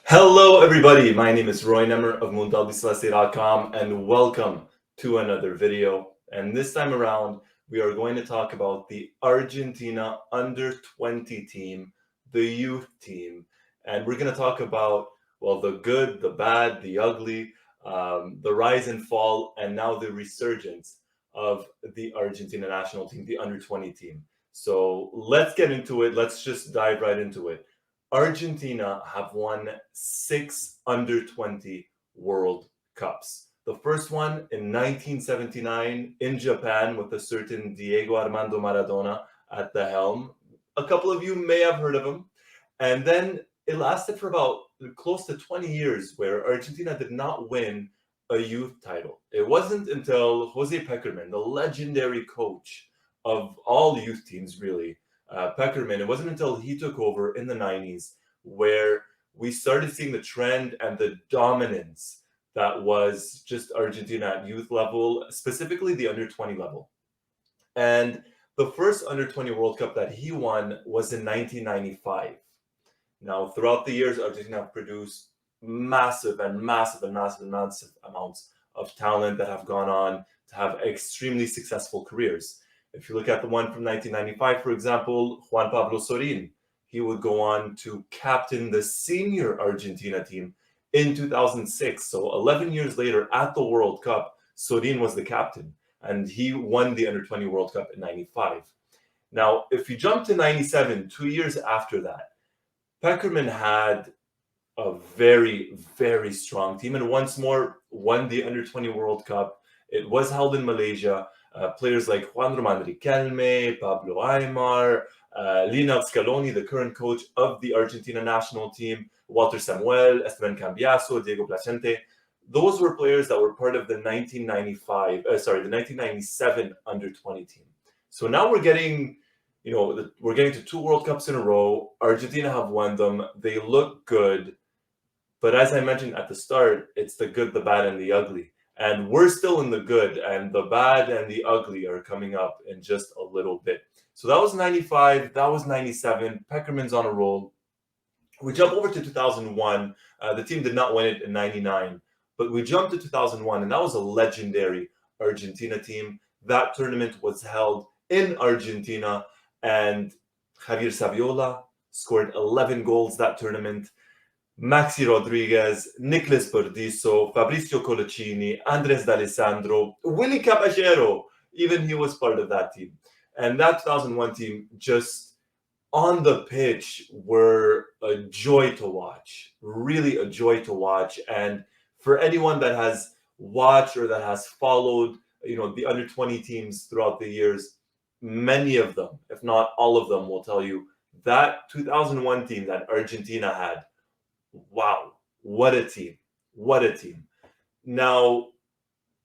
Hello, everybody. My name is Roy Nemmer of Mundo Albiceleste.com, and welcome to another video. And this time around, we are going to talk about the Argentina under-20 team, the youth team. And we're going to talk about, well, the good, the bad, the ugly, the rise and fall, and now the resurgence of the Argentina national team, the under-20 team. So let's get into it. Let's just dive right into it. Argentina have won 6 under-20 World Cups. The first one in 1979 in Japan with a certain Diego Armando Maradona at the helm. A couple of you may have heard of him. And then it lasted for about close to 20 years where Argentina did not win a youth title. It wasn't until Jose Pekerman, the legendary coach of all youth teams really, Pekerman, it wasn't until he took over in the 90s where we started seeing the trend and the dominance that was just Argentina at youth level, specifically the under-20 level. And the first under-20 World Cup that he won was in 1995. Now, throughout the years, Argentina have produced massive amounts of talent that have gone on to have extremely successful careers. If you look at the one from 1995, for example, Juan Pablo Sorin, he would go on to captain the senior Argentina team in 2006. So 11 years later at the World Cup, Sorin was the captain, and he won the Under-20 World Cup in 95. Now, if you jump to 97, 2 years after that, Pekerman had a very, very strong team, and once more won the Under-20 World Cup. It was held in Malaysia. Players like Juan Riquelme, Pablo Aymar, Lionel Scaloni, the current coach of the Argentina national team, Walter Samuel, Esteban Cambiaso, Diego Placente. Those were players that were part of the 1997 under-20 team. So now we're getting, we're getting to 2 World Cups in a row. Argentina have won them. They look good. But as I mentioned at the start, it's the good, the bad, and the ugly. And we're still in the good, and the bad and the ugly are coming up in just a little bit. So that was 95, that was 97. Pekerman's on a roll. We jump over to 2001. The team did not win it in 99, but we jumped to 2001, and that was a legendary Argentina team. That tournament was held in Argentina, and Javier Saviola scored 11 goals that tournament. Maxi Rodriguez, Nicolas Burdisso, Fabrizio Coloccini, Andres D'Alessandro, Willy Caballero, even he was part of that team. And that 2001 team, just on the pitch, were a joy to watch, really a joy to watch. And for anyone that has watched or that has followed, the under-20 teams throughout the years, many of them, if not all of them, will tell you that 2001 team that Argentina had, wow, what a team. What a team. Now,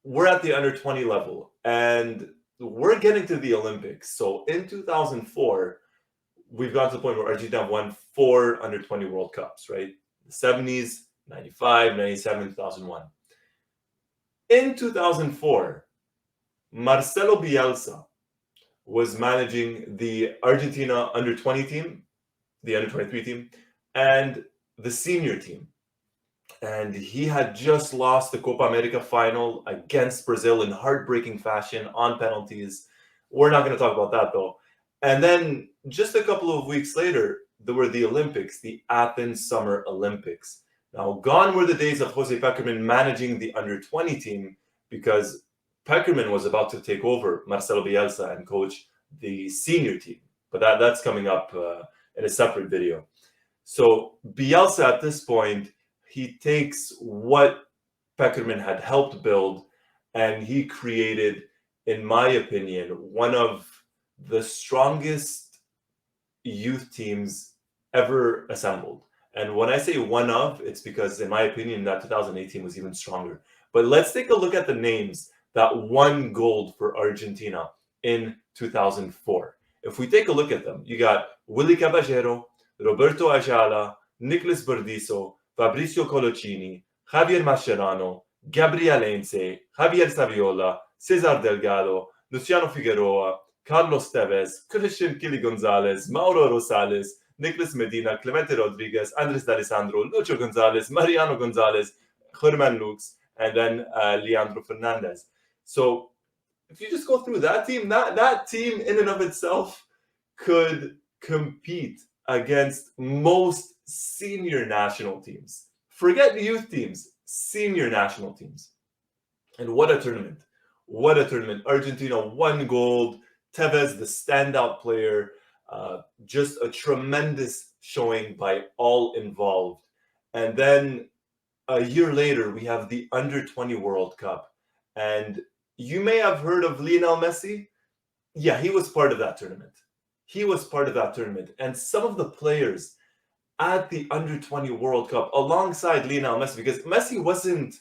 we're at the under-20 level, and we're getting to the Olympics. So in 2004, we've gotten to the point where Argentina won 4 under-20 World Cups, right? The 70s, 95, 97, 2001. In 2004, Marcelo Bielsa was managing the Argentina under-20 team, the under-23 team, and the senior team. And he had just lost the Copa America final against Brazil in heartbreaking fashion on penalties. We're not going to talk about that, though. And then just a couple of weeks later, there were the Olympics, the Athens Summer Olympics. Now, gone were the days of Jose Pekerman managing the under-20 team, because Pekerman was about to take over Marcelo Bielsa and coach the senior team. But that's coming up in a separate video. So Bielsa, at this point, he takes what Pekerman had helped build, and he created, in my opinion, one of the strongest youth teams ever assembled. And when I say one of, it's because, in my opinion, that 2018 was even stronger. But let's take a look at the names that won gold for Argentina in 2004. If we take a look at them, you got Willy Caballero, Roberto Ayala, Nicolas Burdisso, Fabrizio Coloccini, Javier Mascherano, Gabriel Heinze, Javier Saviola, Cesar Delgado, Luciano Figueroa, Carlos Tevez, Christian Kili Gonzalez, Mauro Rosales, Nicolas Medina, Clemente Rodriguez, Andres D'Alessandro, Lucho Gonzalez, Mariano Gonzalez, Germán Lux, and then Leandro Fernandez. So if you just go through that team, that team in and of itself could compete against most senior national teams. Forget youth teams, senior national teams. And what a tournament. What a tournament. Argentina won gold. Tevez, the standout player. Just a tremendous showing by all involved. And then a year later, we have the Under-20 World Cup. And you may have heard of Lionel Messi. Yeah, he was part of that tournament. He was part of that tournament. And some of the players at the Under-20 World Cup alongside Lionel Messi, because Messi wasn't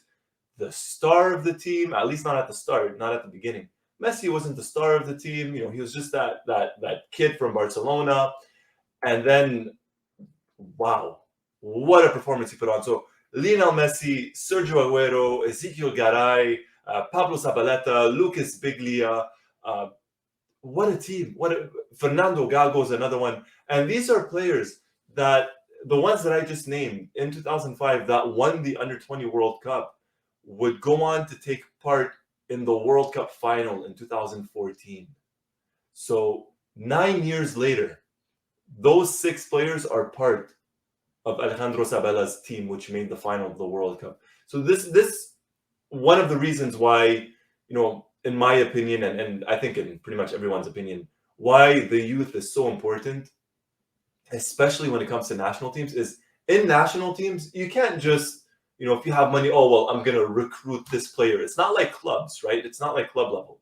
the star of the team, at least not at the start, not at the beginning. Messi wasn't the star of the team. You know, he was just that kid from Barcelona. And then, wow, what a performance he put on. So Lionel Messi, Sergio Aguero, Ezequiel Garay, Pablo Zabaleta, Lucas Biglia. What a team. Fernando Gago is another one. And these are players that, the ones that I just named in 2005 that won the Under-20 World Cup, would go on to take part in the World Cup final in 2014. So 9 years later, those 6 players are part of Alejandro Sabela's team, which made the final of the World Cup. So this one of the reasons why, you know, in my opinion, and I think in pretty much everyone's opinion, why the youth is so important, especially when it comes to national teams, is in national teams, you can't just, you know, if you have money, oh, well, I'm going to recruit this player. It's not like clubs, right? It's not like club level.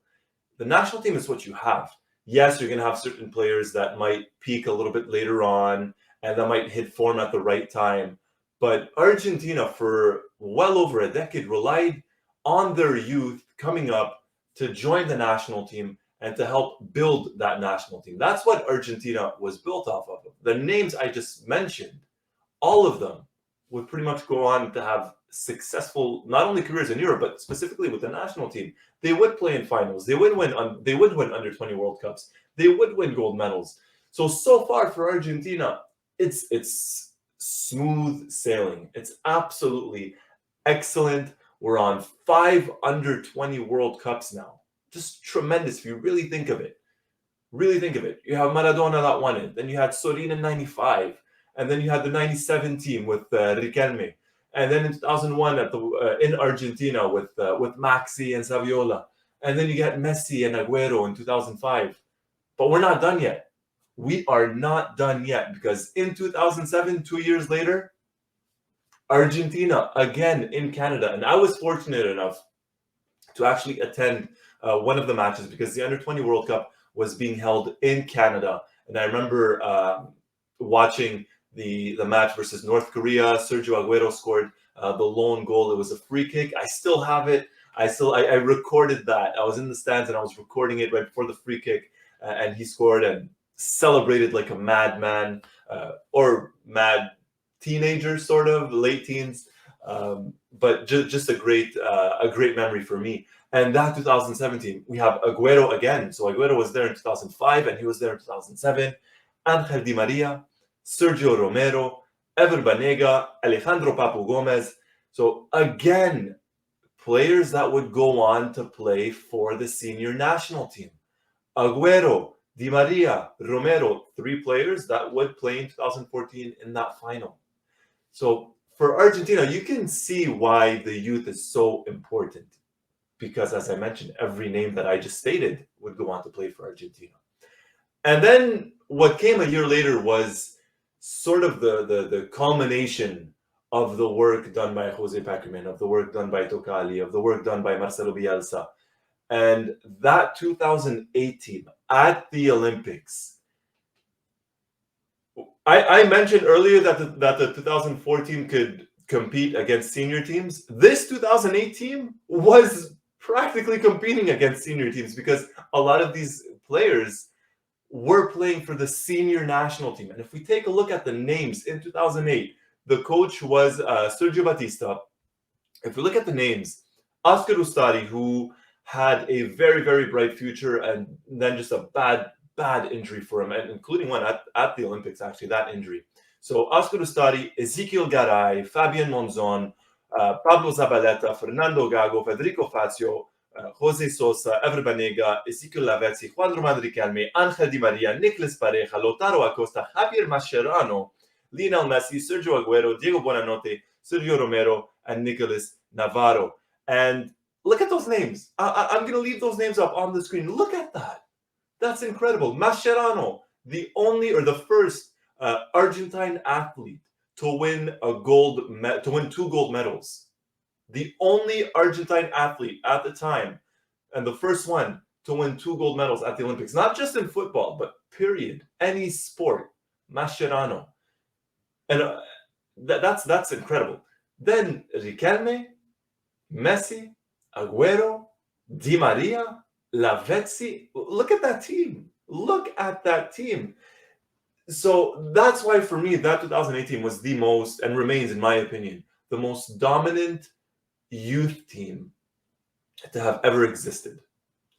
The national team is what you have. Yes, you're going to have certain players that might peak a little bit later on and that might hit form at the right time. But Argentina, for well over a decade, relied on their youth coming up to join the national team and to help build that national team. That's what Argentina was built off of. The names I just mentioned, all of them would pretty much go on to have successful, not only careers in Europe, but specifically with the national team. They would play in finals. They would win Under-20 World Cups. They would win gold medals. So far for Argentina, it's smooth sailing. It's absolutely excellent. We're on 5 Under-20 World Cups now. Just tremendous if you really think of it. Really think of it. You have Maradona that won it. Then you had Sorin in 95. And then you had the 97 team with Riquelme. And then in 2001 in Argentina with Maxi and Saviola. And then you get Messi and Aguero in 2005. But we're not done yet. We are not done yet, because in 2007, 2 years later, Argentina again in Canada. And I was fortunate enough to actually attend one of the matches, because the Under-20 World Cup was being held in Canada. And I remember watching the match versus North Korea. Sergio Aguero scored the lone goal. It was a free kick. I still have it. I recorded that. I was in the stands and I was recording it right before the free kick, and he scored and celebrated like a madman, or mad teenager, sort of late teens. But just a great memory for me. And that 2017, we have Aguero again. So Aguero was there in 2005 and he was there in 2007. Angel Di Maria, Sergio Romero, Ever Banega, Alejandro Papu Gomez. So again, players that would go on to play for the senior national team. Aguero, Di Maria, Romero, 3 players that would play in 2014 in that final. So for Argentina, you can see why the youth is so important, because as I mentioned, every name that I just stated would go on to play for Argentina. And then what came a year later was sort of the culmination of the work done by Jose Pekerman, of the work done by Tocali, of the work done by Marcelo Bielsa. And that 2008 team at the Olympics, I mentioned earlier that the 2004 team could compete against senior teams. This 2008 team was practically competing against senior teams, because a lot of these players were playing for the senior national team. And if we take a look at the names in 2008, the coach was Sergio Batista. If we look at the names, Oscar Ustari, who had a very, very bright future and then just a bad bad injury for him, and including one at the Olympics, actually, that injury. So Oscar Ustari, Ezekiel Garay, Fabian Monzon, Pablo Zabaleta, Fernando Gago, Federico Fazio, Jose Sosa, Ever Banega, Ezekiel Lavezzi, Juan Román Riquelme, Ángel Di María, Nicolas Pareja, Lautaro Acosta, Javier Mascherano, Lionel Messi, Sergio Aguero, Diego Buonanotte, Sergio Romero, and Nicolas Navarro. And look at those names. I'm going to leave those names up on the screen. Look at that. That's incredible. Mascherano, the only or the first Argentine athlete to win to win 2 gold medals. The only Argentine athlete at the time, and the first one to win 2 gold medals at the Olympics, not just in football, but period, any sport. Mascherano, and that's incredible. Then Riquelme, Messi, Aguero, Di Maria, Lavezzi. Look at that team. Look at that team. So that's why for me, that 2018 was the most, and remains, in my opinion, the most dominant youth team to have ever existed,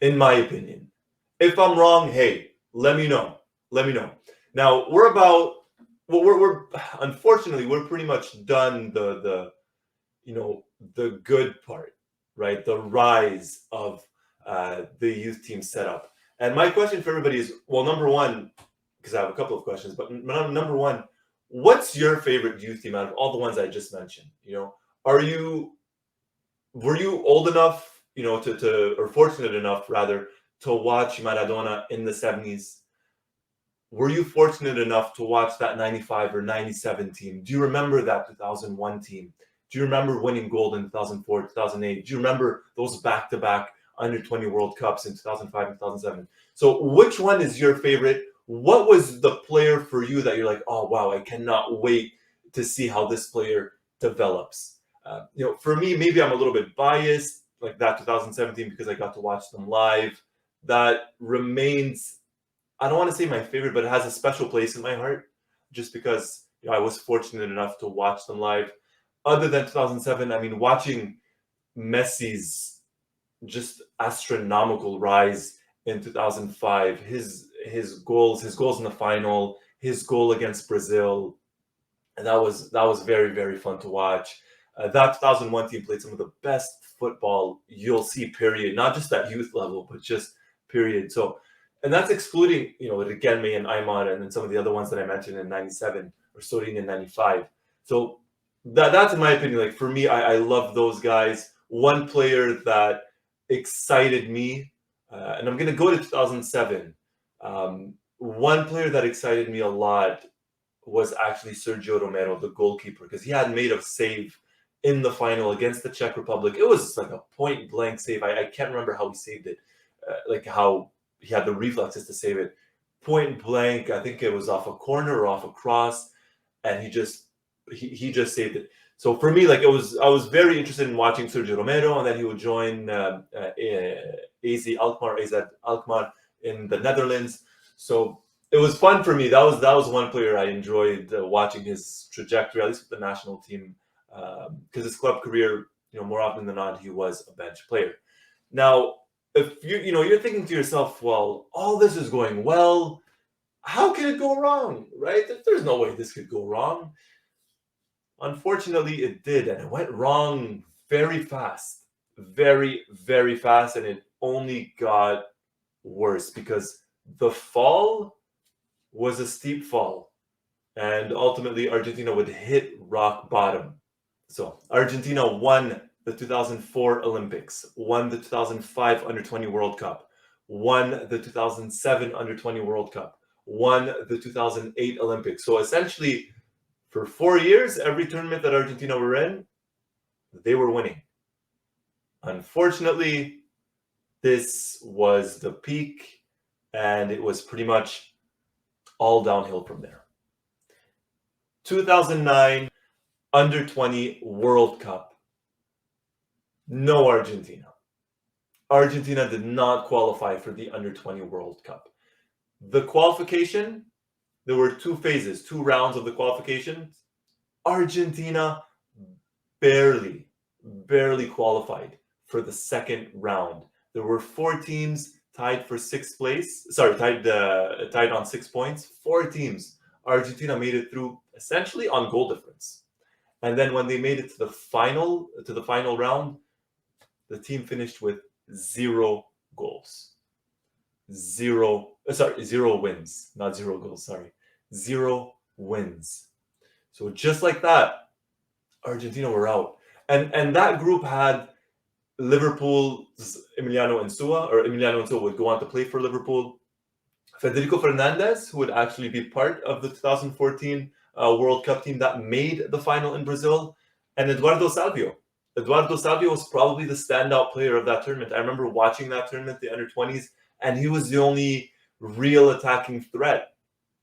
in my opinion. If I'm wrong, hey, let me know. Let me know. Now we're unfortunately we're pretty much done the good part, right? The rise of the youth team setup. And my question for everybody is, well, number one, because I have a couple of questions, but number one, what's your favorite youth team out of all the ones I just mentioned? Were you old enough, or fortunate enough rather, to watch Maradona in the 70s? Were you fortunate enough to watch that 95 or 97 team? Do you remember that 2001 team? Do you remember winning gold in 2004, 2008? Do you remember those back-to-back under-20 World Cups in 2005 and 2007? So which one is your favorite? What was the player for you that you're like, oh, wow, I cannot wait to see how this player develops? For me, maybe I'm a little bit biased, like that 2017, because I got to watch them live. That remains, I don't want to say my favorite, but it has a special place in my heart, just because I was fortunate enough to watch them live. Other than 2007, I mean, watching Messi's just astronomical rise in 2005, his goals in the final, his goal against Brazil, and that was very, very fun to watch. That 2001 team played some of the best football you'll see, period. Not just at youth level, but just period. So, and that's excluding, Riquelme and Aymar and then some of the other ones that I mentioned in 97 or Sorin in 95. So that's in my opinion, like for me, I love those guys. One player that excited me, and I'm going to go to 2007. One player that excited me a lot was actually Sergio Romero, the goalkeeper, because he had made a save in the final against the Czech Republic. It was like a point blank save. I can't remember how he saved it, like how he had the reflexes to save it. Point blank, I think it was off a corner or off a cross, and he just saved it. So for me, like I was very interested in watching Sergio Romero, and then he would join AZ Alkmaar in the Netherlands. So it was fun for me. That was one player I enjoyed watching his trajectory, at least with the national team, because his club career, more often than not, he was a bench player. Now, if you're thinking to yourself, well, all this is going well, how can it go wrong, right? There's no way this could go wrong. Unfortunately, it did, and it went wrong very fast, very, very fast, and it only got worse because the fall was a steep fall, and ultimately Argentina would hit rock bottom. So Argentina won the 2004 Olympics, won the 2005 Under-20 World Cup, won the 2007 Under-20 World Cup, won the 2008 Olympics. So essentially, for 4 years, every tournament that Argentina were in, they were winning. Unfortunately, this was the peak, and it was pretty much all downhill from there. 2009 Under-20 World Cup. No Argentina. Argentina did not qualify for the Under-20 World Cup. The qualification, there were 2 phases, 2 rounds of the qualifications. Argentina barely qualified for the second round. There were 4 teams tied for sixth place. Sorry, tied on 6 points. 4 teams. Argentina made it through essentially on goal difference. And then when they made it to the final round, the team finished with 0 goals. 0 wins, not 0 goals, sorry. 0 wins. So just like that, Argentina were out. And that group had Liverpool's Emiliano Insua would go on to play for Liverpool. Federico Fernandez, who would actually be part of the 2014 World Cup team that made the final in Brazil, and Eduardo Salvio. Eduardo Salvio was probably the standout player of that tournament. I remember watching that tournament, the under-20s, and he was the only real attacking threat.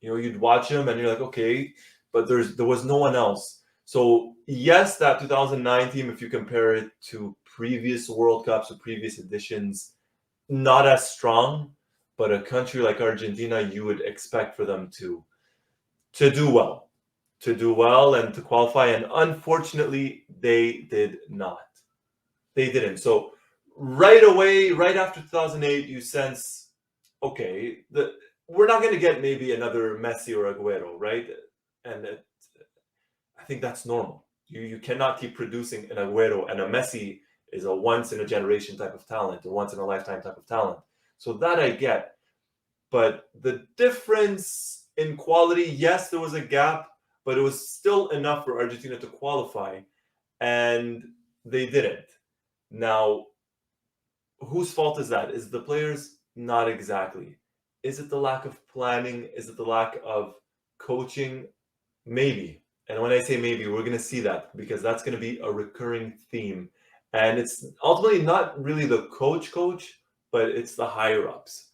You know, you'd watch him and you're like, okay, but there was no one else. So yes, that 2009 team, if you compare it to previous World Cups or previous editions, not as strong, but a country like Argentina, you would expect for them to do well and to qualify. And unfortunately, they did not. They didn't. So right away, right after 2008, you sense, okay, we're not going to get maybe another Messi or Aguero, right? And I think that's normal. You cannot keep producing an Aguero, and a Messi is a once-in-a-generation type of talent, a once-in-a-lifetime type of talent. So that I get. But the difference in quality, yes, there was a gap, but it was still enough for Argentina to qualify, and they didn't. Now, whose fault is that? Is it the players? Not exactly. Is it the lack of planning? Is it the lack of coaching? Maybe. And when I say maybe, we're going to see that, because that's going to be a recurring theme. And it's ultimately not really the coach, but it's the higher-ups.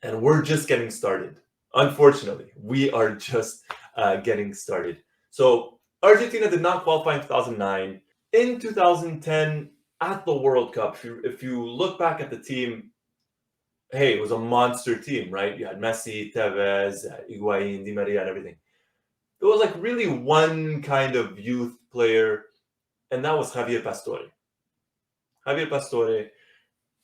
And we're just getting started. Unfortunately, we are just getting started. So Argentina did not qualify in 2009. In 2010, at the World Cup, if you look back at the team, hey, it was a monster team, right? You had Messi, Tevez, Higuaín, Di Maria, and everything. It was like really one kind of youth player, and that was Javier Pastore. Javier Pastore,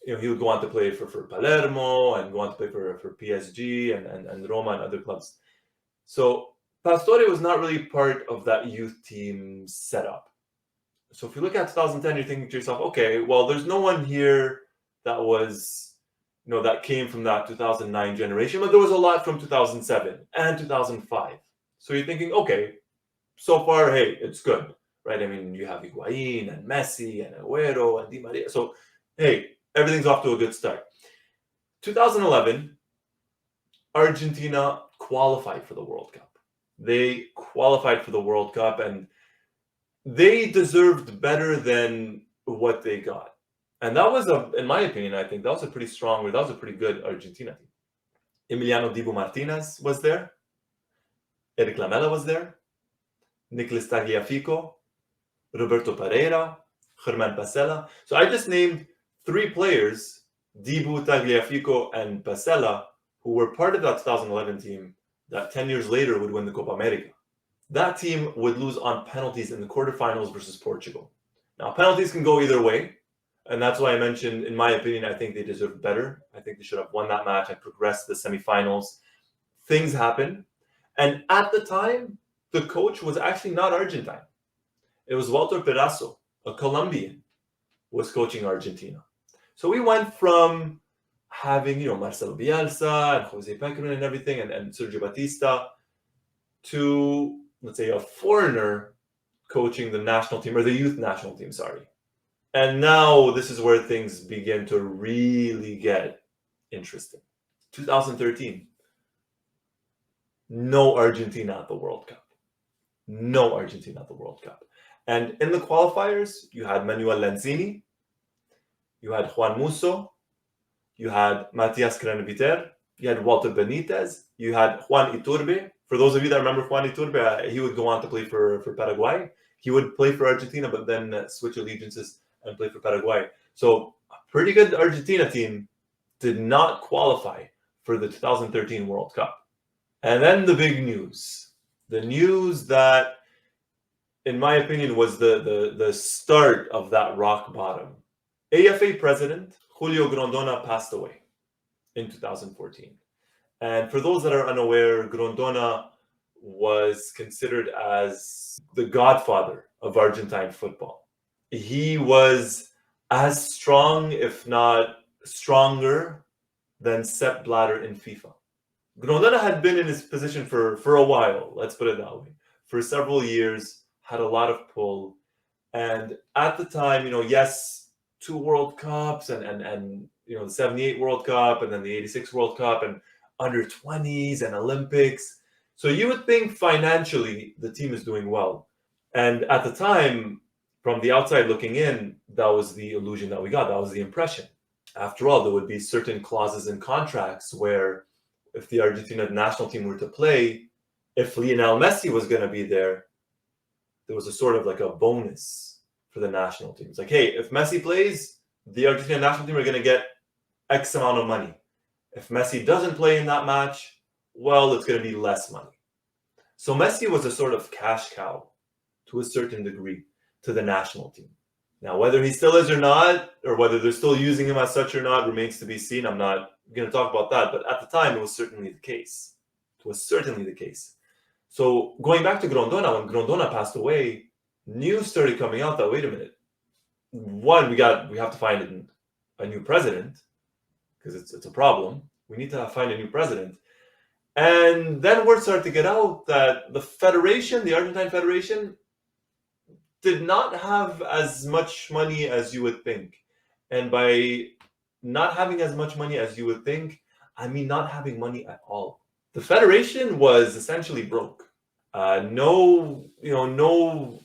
you know, he would go on to play for Palermo and go on to play for PSG and Roma and other clubs. So Pastore was not really part of that youth team setup. So if you look at 2010, you're thinking to yourself, okay, well, there's no one here that was, you know, that came from that 2009 generation, but there was a lot from 2007 and 2005. So you're thinking, okay, so far, hey, it's good, right? I mean, you have Higuaín and Messi and Aguero and Di Maria. So, hey, everything's off to a good start. 2011, Argentina qualified for the World Cup. They qualified for the World Cup, and they deserved better than what they got. And that was, in my opinion, I think that was a pretty good Argentina team. Emiliano Dibu Martinez was there. Eric Lamela was there. Nicolas Tagliafico, Roberto Pereira, Germán Pasella. So I just named 3 players, Dibu, Tagliafico, and Pasella, who were part of that 2011 team that 10 years later would win the Copa America. That team would lose on penalties in the quarterfinals versus Portugal. Now, penalties can go either way, and that's why I mentioned, in my opinion, I think they deserve better. I think they should have won that match and progressed to the semifinals. Things happen. And at the time, the coach was actually not Argentine. It was Walter Perasso, a Colombian, was coaching Argentina. So we went from having, you know, Marcelo Bielsa and Jose Pekerman and everything, and Sergio Batista, to, let's say, a foreigner coaching the national team, or the youth national team, sorry. And now this is where things begin to really get interesting. 2013. No Argentina at the World Cup. No Argentina at the World Cup. And in the qualifiers, you had Manuel Lanzini, you had Juan Musso, you had Matias Craneviter, you had Walter Benitez, you had Juan Iturbe. For those of you that remember Juan Iturbe, he would go on to play for Paraguay. He would play for Argentina, but then switch allegiances and play for Paraguay. So a pretty good Argentina team did not qualify for the 2013 World Cup. And then the big news. The news that, in my opinion, was the start of that rock bottom. AFA president Julio Grondona passed away. in 2014. And for those that are unaware, Grondona was considered as the godfather of Argentine football. He was as strong, if not stronger, than Sepp Blatter in FIFA. Grondona had been in his position for a while, let's put it that way. For several years, had a lot of pull. And at the time, yes, 2 World Cups and the 78 World Cup and then the 86 World Cup and under 20s and Olympics. So you would think financially the team is doing well. And at the time, from the outside looking in, that was the illusion that we got. That was the impression. After all, there would be certain clauses in contracts where if the Argentina national team were to play, if Lionel Messi was going to be there was a sort of like a bonus for the national team. It's like, hey, if Messi plays, the Argentina national team are going to get X amount of money. If Messi doesn't play in that match, well, it's going to be less money. So Messi was a sort of cash cow to a certain degree to the national team. Now, whether he still is or not, or whether they're still using him as such or not, remains to be seen. I'm not going to talk about that. But at the time, it was certainly the case. It was certainly the case. So going back to Grondona, when Grondona passed away, news started coming out that, wait a minute, one, we have to find a new president, because it's a problem. We need to find a new president. And then word started to get out that the federation, the Argentine Federation, did not have as much money as you would think. And by not having as much money as you would think, I mean not having money at all. The federation was essentially broke. No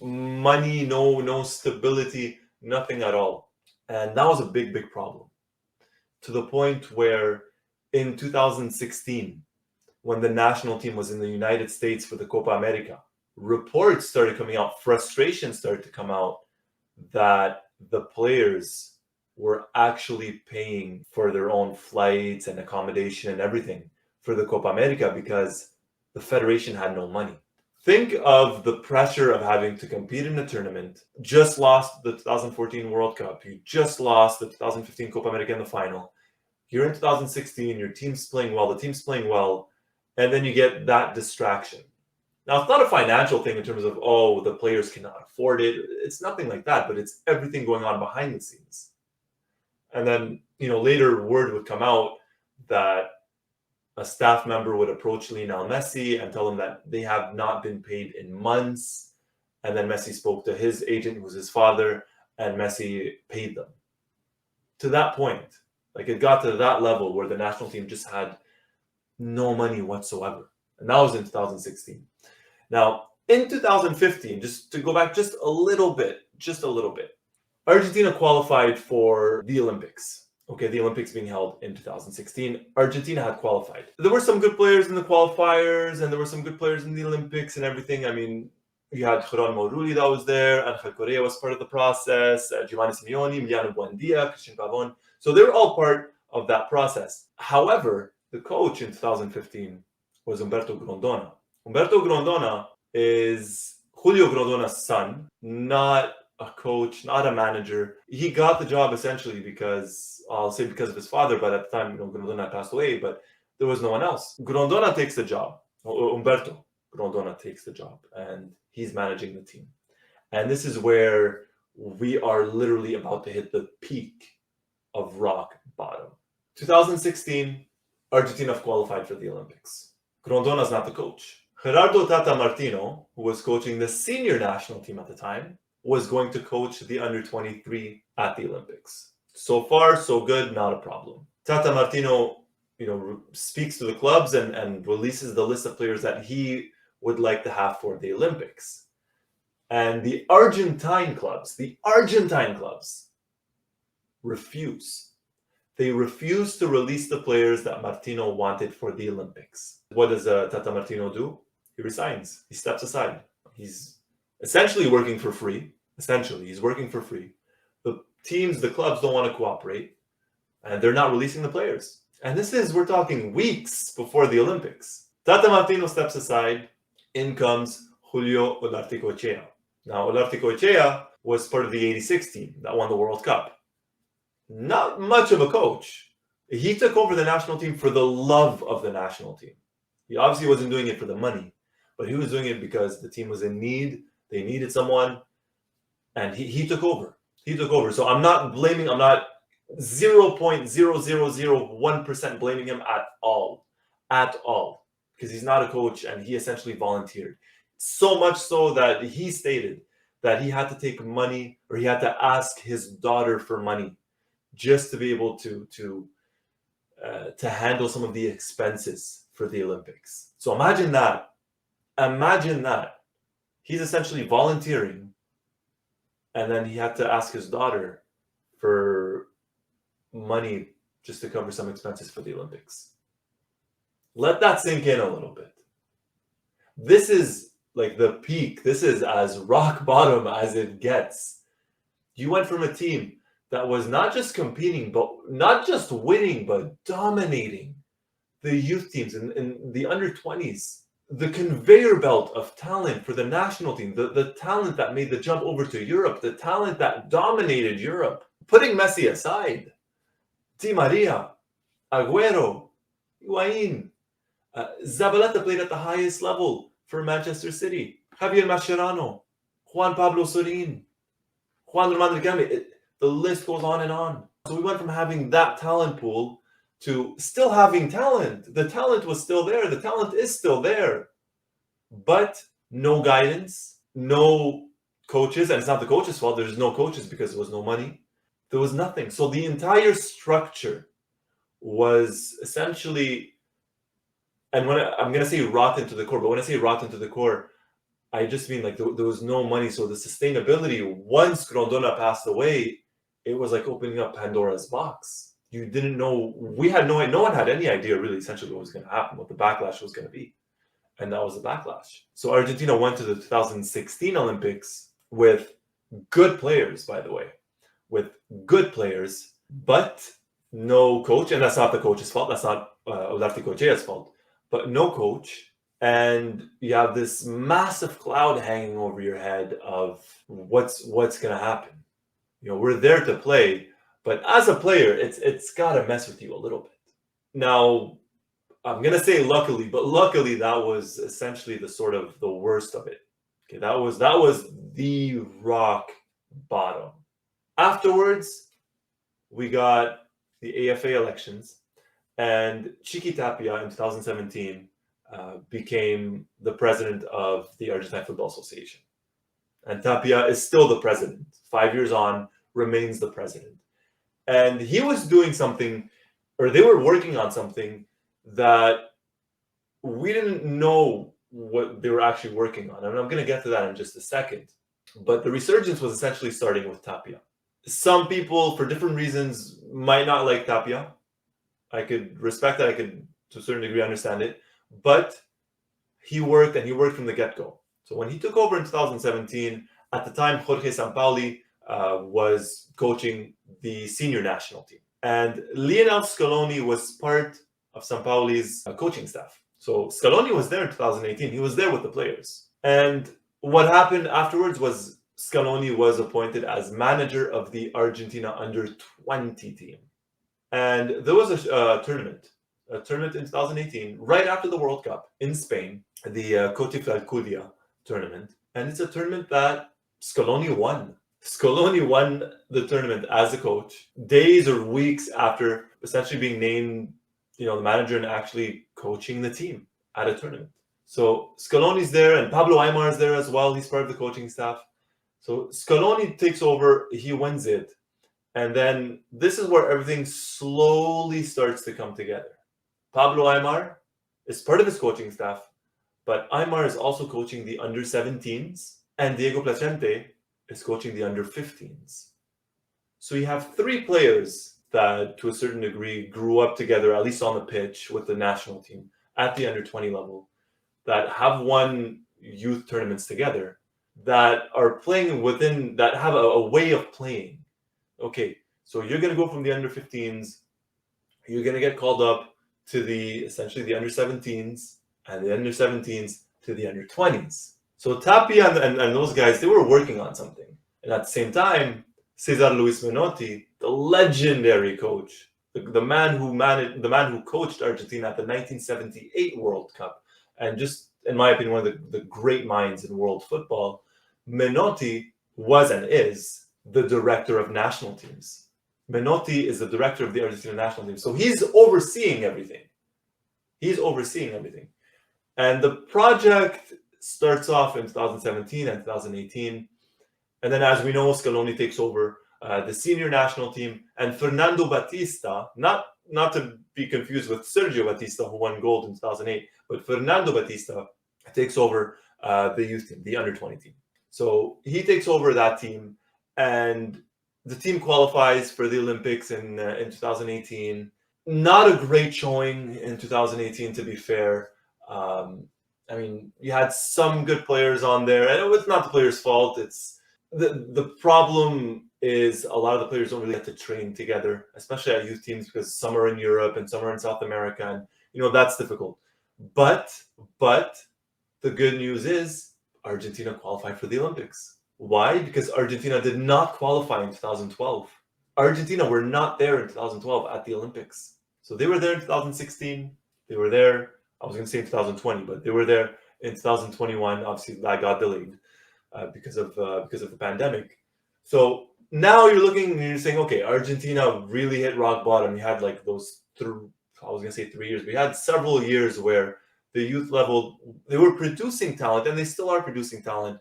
money, no stability, nothing at all. And that was a big, big problem. To the point where in 2016, when the national team was in the United States for the Copa America, reports started coming out, frustration started to come out that the players were actually paying for their own flights and accommodation and everything for the Copa America because the federation had no money. Think of the pressure of having to compete in a tournament, just lost the 2014 World Cup, you just lost the 2015 Copa America in the final, you're in 2016, your team's playing well, the team's playing well, and then you get that distraction. Now, it's not a financial thing in terms of, the players cannot afford it. It's nothing like that, but it's everything going on behind the scenes. And then, later word would come out that a staff member would approach Lionel Messi and tell him that they have not been paid in months. And then Messi spoke to his agent, who was his father, and Messi paid them. To that point, like it got to that level where the national team just had no money whatsoever. And that was in 2016. Now, in 2015, just to go back just a little bit, Argentina qualified for the Olympics. Okay, the Olympics being held in 2016. Argentina had qualified. There were some good players in the qualifiers, and there were some good players in the Olympics and everything. I mean, you had Geronimo Rulli that was there, Angel Correa was part of the process, Giovanni Simeone, Emiliano Buendia, Christian Pavon. So they were all part of that process. However, the coach in 2015 was Humberto Grondona. Humberto Grondona is Julio Grondona's son, not a coach, not a manager. He got the job essentially because of his father, but at the time, Grondona passed away, but there was no one else. Grondona takes the job. Humberto Grondona takes the job, and he's managing the team. And this is where we are literally about to hit the peak of rock bottom. 2016, Argentina qualified for the Olympics. Grondona's not the coach. Gerardo Tata Martino, who was coaching the senior national team at the time, was going to coach the under-23 at the Olympics. So far, so good, not a problem. Tata Martino, speaks to the clubs and releases the list of players that he would like to have for the Olympics. And the Argentine clubs refuse. They refuse to release the players that Martino wanted for the Olympics. What does Tata Martino do? He resigns. He steps aside. He's essentially working for free. He's working for free. The clubs don't want to cooperate, and they're not releasing the players. And we're talking weeks before the Olympics. Tata Martino steps aside. In comes Julio Olárticoechea. Now, Olárticoechea was part of the 86 team that won the World Cup. Not much of a coach, He took over the national team for the love of the national team. He obviously wasn't doing it for the money, but he was doing it because the team was in need. They needed someone, and he took over. He took over. So I'm not 0.0001% blaming him at all, because he's not a coach and he essentially volunteered. So much so that he stated that he had to take money, or he had to ask his daughter for money just to be able to handle some of the expenses for the Olympics. So imagine that. Imagine that. He's essentially volunteering, and then he had to ask his daughter for money just to cover some expenses for the Olympics. Let that sink in a little bit. This is like the peak. This is as rock bottom as it gets. You went from a team that was not just competing, but not just winning, but dominating the youth teams and the under 20s. The conveyor belt of talent for the national team, the talent that made the jump over to Europe, the talent that dominated Europe. Putting Messi aside, Di Maria, Aguero, JUAN, Zabaleta played at the highest level for Manchester City. Javier Mascherano, Juan Pablo Sorin, Juan Román Riquelme. The list goes on and on. So we went from having that talent pool to still having talent. The talent was still there. The talent is still there. But no guidance, no coaches. And it's not the coach's fault. There's no coaches because there was no money. There was nothing. So the entire structure was essentially, and when I'm going to say rotten to the core, but when I say rotten to the core, I just mean like there was no money. So the sustainability, once Grondona passed away, it was like opening up Pandora's box. You didn't know, no one had any idea really essentially what was going to happen, what the backlash was going to be. And that was the backlash. So Argentina went to the 2016 Olympics with good players, by the way, with good players, but no coach. And that's not the coach's fault. That's not Olarte Kochea's fault, but no coach. And you have this massive cloud hanging over your head of what's going to happen. You know, we're there to play, but as a player, it's got to mess with you a little bit. Now, I'm going to say luckily, but luckily that was essentially the worst of it. Okay, that was the rock bottom. Afterwards, we got the AFA elections, and Chiqui Tapia in 2017 became the president of the Argentine Football Association. And Tapia is still the president. 5 years on, remains the president. And he was doing something, or they were working on something that we didn't know what they were actually working on. And I'm going to get to that in just a second. But the resurgence was essentially starting with Tapia. Some people, for different reasons, might not like Tapia. I could respect that. I could, to a certain degree, understand it. But he worked, and he worked from the get-go. So when he took over in 2017, at the time, Jorge Sampaoli was coaching the senior national team. And Lionel Scaloni was part of Sampaoli's coaching staff. So Scaloni was there in 2018. He was there with the players. And what happened afterwards was Scaloni was appointed as manager of the Argentina under-20 team. And there was a tournament in 2018, right after the World Cup in Spain, the Cotif Alcudia tournament. And it's a tournament that Scaloni won. Scaloni won the tournament as a coach days or weeks after essentially being named, the manager and actually coaching the team at a tournament. So Scaloni's there, and Pablo Aimar is there as well. He's part of the coaching staff. So Scaloni takes over, he wins it. And then this is where everything slowly starts to come together. Pablo Aimar is part of his coaching staff, but Aimar is also coaching the under-17s, and Diego Placente is coaching the under-15s. So you have three players that, to a certain degree, grew up together, at least on the pitch, with the national team at the under-20 level, that have won youth tournaments together, that are playing within, that have a way of playing. Okay, so you're going to go from the under-15s, you're going to get called up to essentially the under-17s, and the under-17s to the under-20s. So Tapia and those guys, they were working on something. And at the same time, Cesar Luis Menotti, the legendary coach the man who coached Argentina at the 1978 World Cup, and just in my opinion, one of the great minds in world football. Menotti was and is the director of national teams. Menotti is the director of the Argentina national team, so he's overseeing everything. And the project starts off in 2017 and 2018. And then, as we know, Scaloni takes over the senior national team. And Fernando Batista, not to be confused with Sergio Batista, who won gold in 2008, but Fernando Batista takes over the youth team, the under-20 team. So he takes over that team, and the team qualifies for the Olympics in 2018. Not a great showing in 2018, to be fair. I mean, you had some good players on there, and it's not the players' fault. It's the problem is a lot of the players don't really get to train together, especially at youth teams, because some are in Europe and some are in South America, and that's difficult. But the good news is Argentina qualified for the Olympics. Why? Because Argentina did not qualify in 2012. Argentina were not there in 2012 at the Olympics. So they were there in 2016. They were there, I was going to say in 2020, but they were there in 2021. Obviously, that got delayed because of the pandemic. So now you're looking and you're saying, okay, Argentina really hit rock bottom. You had like those 3 years. We had several years where the youth level, they were producing talent, and they still are producing talent,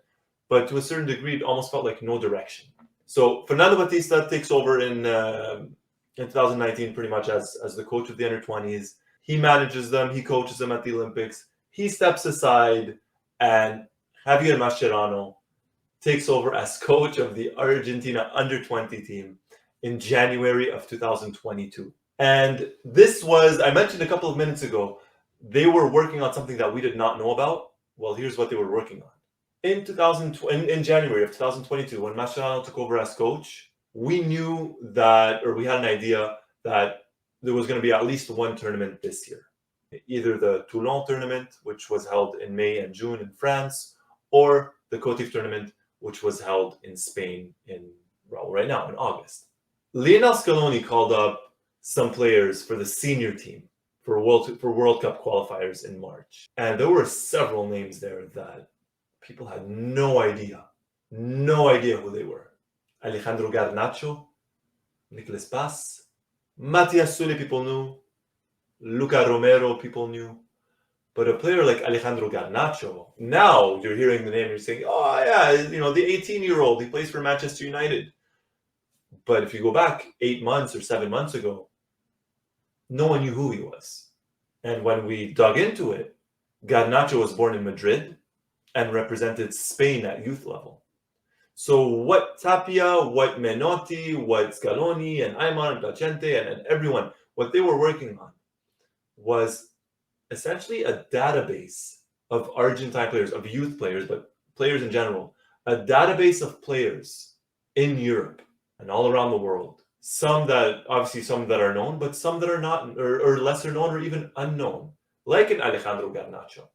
but to a certain degree, it almost felt like no direction. So Fernando Batista takes over in 2019, pretty much as the coach of the under-20s. He manages them. He coaches them at the Olympics. He steps aside, and Javier Mascherano takes over as coach of the Argentina under-20 team in January of 2022. And this was, I mentioned a couple of minutes ago, they were working on something that we did not know about. Well, here's what they were working on. In January of 2022, when Mascherano took over as coach, we knew that, or we had an idea that there was going to be at least one tournament this year. Either the Toulon tournament, which was held in May and June in France, or the Cotif tournament, which was held in Spain right now in August. Lionel Scaloni called up some players for the senior team for World Cup qualifiers in March. And there were several names there that people had no idea who they were. Alejandro Garnacho, Nicolas Paz, Matias Sule, people knew. Luca Romero, people knew. But a player like Alejandro Garnacho, now you're hearing the name, you're saying, oh yeah, the 18-year-old, he plays for Manchester United. But if you go back 8 months or 7 months ago, no one knew who he was. And when we dug into it, Garnacho was born in Madrid and represented Spain at youth level. So what Tapia, what Menotti, what Scaloni and Ayman and Placente and everyone, what they were working on was essentially a database of Argentine players, of youth players, but players in general, a database of players in Europe and all around the world. Some that are known, but some that are not, or lesser known, or even unknown, like an Alejandro Garnacho.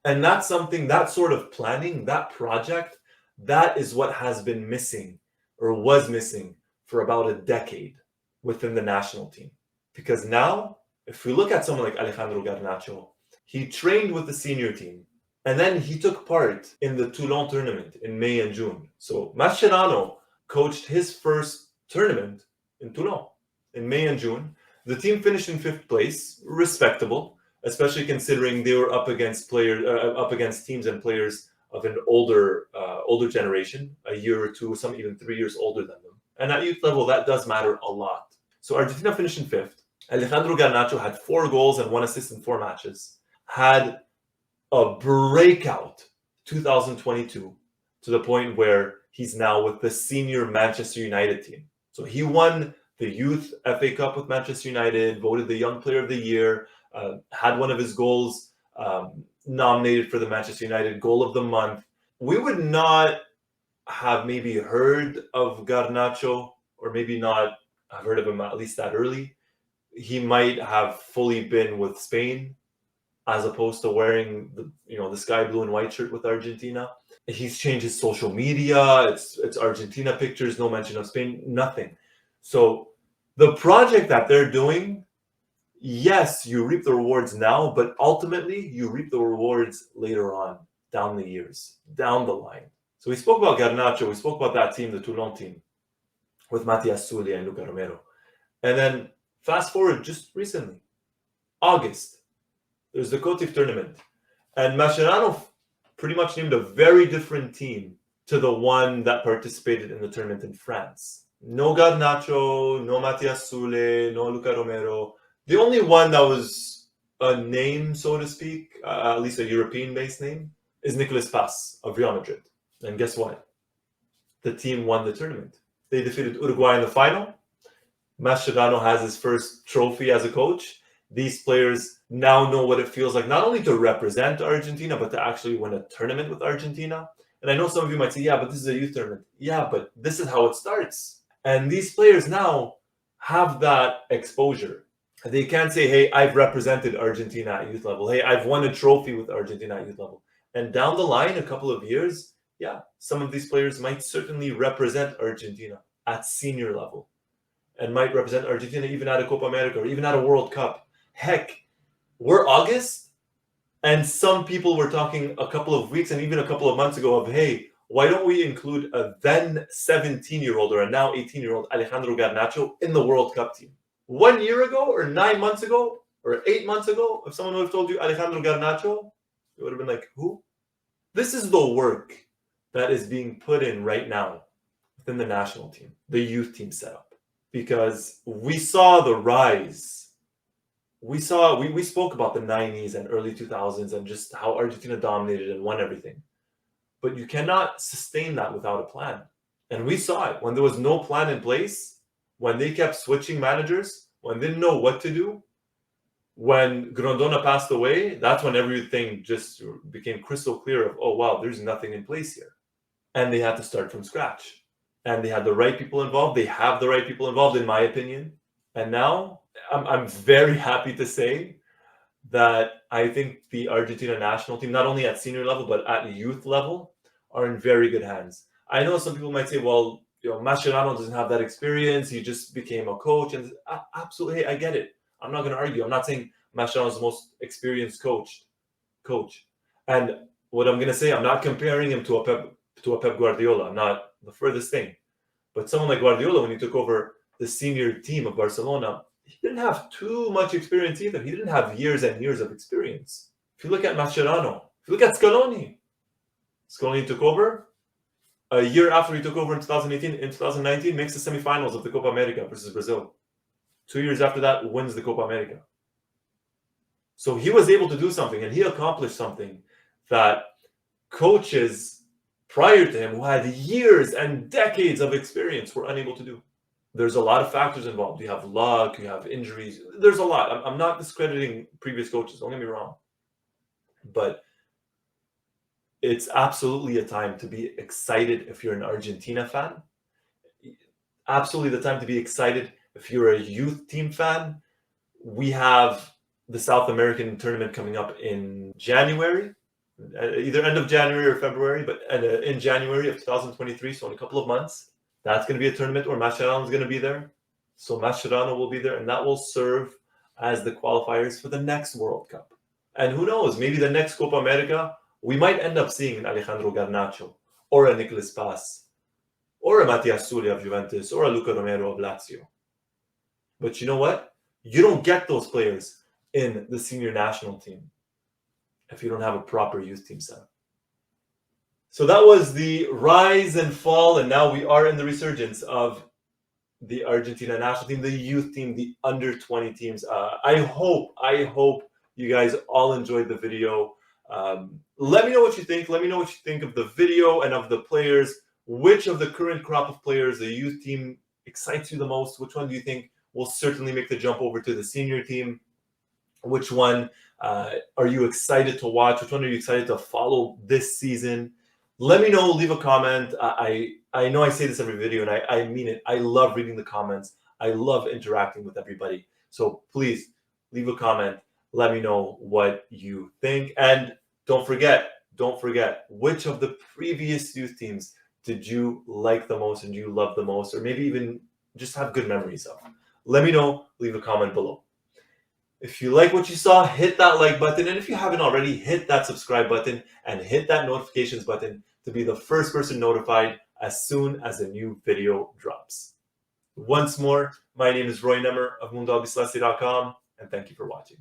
And that's something, that sort of planning, that project, that is what has been missing, or was missing, for about a decade within the national team. Because now, if we look at someone like Alejandro Garnacho, he trained with the senior team, and then he took part in the Toulon tournament in May and June. So Mascherano coached his first tournament in Toulon in May and June. The team finished in 5th place, respectable, especially considering they were up against teams and players of an older generation, a year or two, some even 3 years older than them. And at youth level, that does matter a lot. So Argentina finished in 5th. Alejandro Garnacho had 4 goals and 1 assist in 4 matches. Had a breakout 2022 to the point where he's now with the senior Manchester United team. So he won the Youth FA Cup with Manchester United, voted the Young Player of the Year, had one of his goals nominated for the Manchester United Goal of the Month. We would not have maybe heard of Garnacho, or maybe not have heard of him at least that early. He might have fully been with Spain, as opposed to wearing the sky blue and white shirt with Argentina. He's changed his social media. It's Argentina pictures, no mention of Spain, nothing. So The project that they're doing, yes, you reap the rewards now, but ultimately you reap the rewards later on, down the years, down the line. So we spoke about Garnacho, we spoke about that team, the Toulon team, with Matias Souli and Luca Romero. And then fast forward just recently, August, there's the Cotif tournament. And Mascherano pretty much named a very different team to the one that participated in the tournament in France. No Garnacho, no Matias Souli, no Luca Romero. The only one that was a name, so to speak, at least a European-based name, is Nicolas Paz of Real Madrid. And guess what? The team won the tournament. They defeated Uruguay in the final. Mascherano has his first trophy as a coach. These players now know what it feels like, not only to represent Argentina, but to actually win a tournament with Argentina. And I know some of you might say, yeah, but this is a youth tournament. Yeah, but this is how it starts. And these players now have that exposure. They can't say, hey, I've represented Argentina at youth level. Hey, I've won a trophy with Argentina at youth level. And down the line, a couple of years, yeah, some of these players might certainly represent Argentina at senior level and might represent Argentina even at a Copa America or even at a World Cup. Heck, we're August, and some people were talking a couple of weeks and even a couple of months ago of, hey, why don't we include a then 17-year-old or a now 18-year-old Alejandro Garnacho in the World Cup team? 1 year ago or 9 months ago or 8 months ago, if someone would have told you Alejandro Garnacho, it would have been like, who? This is the work that is being put in right now within the national team, the youth team setup, because we saw the rise. We spoke about the 90s and early 2000s and just how Argentina dominated and won everything. But you cannot sustain that without a plan. And we saw it when there was no plan in place, when they kept switching managers, when they didn't know what to do. When Grondona passed away, that's when everything just became crystal clear of, oh, wow, there's nothing in place here. And they had to start from scratch. And they had the right people involved. They have the right people involved, in my opinion. And now I'm very happy to say that I think the Argentina national team, not only at senior level, but at youth level, are in very good hands. I know some people might say, well, Mascherano doesn't have that experience. He just became a coach. And absolutely, hey, I get it. I'm not going to argue. I'm not saying Mascherano is the most experienced coach. And what I'm going to say, I'm not comparing him to a Pep Guardiola. I'm not the furthest thing. But someone like Guardiola, when he took over the senior team of Barcelona, he didn't have too much experience either. He didn't have years and years of experience. If you look at Mascherano, if you look at Scaloni took over. A year after he took over in 2018, in 2019, makes the semifinals of the Copa America versus Brazil. 2 years after that, wins the Copa America. So he was able to do something, and he accomplished something that coaches prior to him who had years and decades of experience were unable to do. There's a lot of factors involved. You have luck, you have injuries. There's a lot. I'm not discrediting previous coaches. Don't get me wrong. But it's absolutely a time to be excited if you're an Argentina fan. Absolutely the time to be excited if you're a youth team fan. We have the South American tournament coming up in January, either end of January or February, but in January of 2023, so in a couple of months. That's going to be a tournament where Mascherano is going to be there. So Mascherano will be there, and that will serve as the qualifiers for the next World Cup. And who knows, maybe the next Copa America, we might end up seeing an Alejandro Garnacho or a Nicolas Paz or a Matias Souli of Juventus or a Luca Romero of Lazio. But you know what? You don't get those players in the senior national team if you don't have a proper youth team setup. So that was the rise and fall, and now we are in the resurgence of the Argentina national team, the youth team, the under-20 teams. I hope you guys all enjoyed the video. Let me know what you think. Let me know what you think of the video and of the players. Which of the current crop of players, the youth team, excites you the most? Which one do you think will certainly make the jump over to the senior team? Which one are you excited to watch? Which one are you excited to follow this season? Let me know. Leave a comment. I know I say this every video, and I mean it. I love reading the comments. I love interacting with everybody. So please leave a comment. Let me know what you think. And don't forget, which of the previous youth teams did you like the most and you love the most, or maybe even just have good memories of? Let me know, leave a comment below. If you like what you saw, hit that like button. And if you haven't already, hit that subscribe button and hit that notifications button to be the first person notified as soon as a new video drops. Once more, my name is Roy Nemmer of MundoAlbiceleste.com, and thank you for watching.